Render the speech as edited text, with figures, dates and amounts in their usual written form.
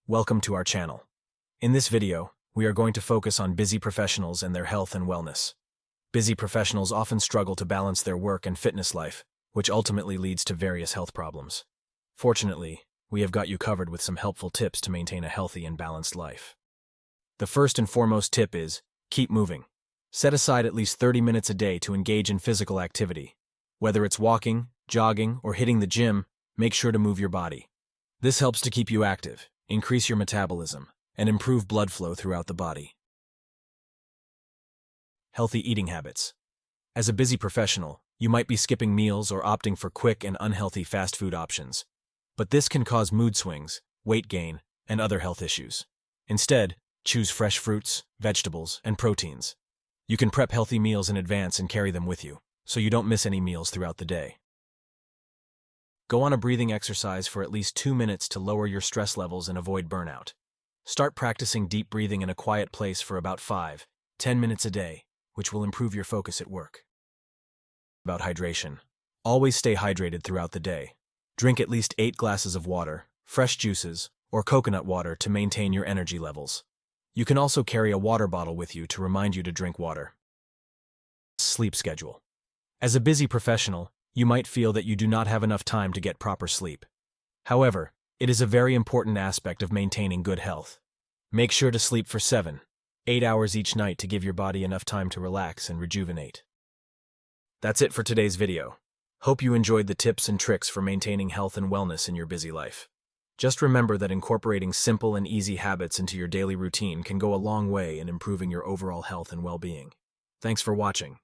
Welcome to our channel. In this video, we are going to focus on busy professionals and their health and wellness. Busy professionals often struggle to balance their work and fitness life, which ultimately leads to various health problems. Fortunately, we have got you covered with some helpful tips to maintain a healthy and balanced life. The first and foremost tip is, keep moving. Set aside at least 30 minutes a day to engage in physical activity. Whether it's walking, jogging, or hitting the gym, make sure to move your body. This helps to keep you active, increase your metabolism, and improve blood flow throughout the body. Healthy eating habits. As a busy professional, you might be skipping meals or opting for quick and unhealthy fast food options. But this can cause mood swings, weight gain, and other health issues. Instead, choose fresh fruits, vegetables, and proteins. You can prep healthy meals in advance and carry them with you, so you don't miss any meals throughout the day. Go on a breathing exercise for at least 2 minutes to lower your stress levels and avoid burnout. Start practicing deep breathing in a quiet place for about 5-10 minutes a day, which will improve your focus at work. About hydration. Always stay hydrated throughout the day. Drink at least 8 glasses of water, fresh juices, or coconut water to maintain your energy levels. You can also carry a water bottle with you to remind you to drink water. Sleep schedule. As a busy professional, you might feel that you do not have enough time to get proper sleep. However, it is a very important aspect of maintaining good health. Make sure to sleep for 7-8 hours each night to give your body enough time to relax and rejuvenate. That's it for today's video. Hope you enjoyed the tips and tricks for maintaining health and wellness in your busy life. Just remember that incorporating simple and easy habits into your daily routine can go a long way in improving your overall health and well-being. Thanks for watching.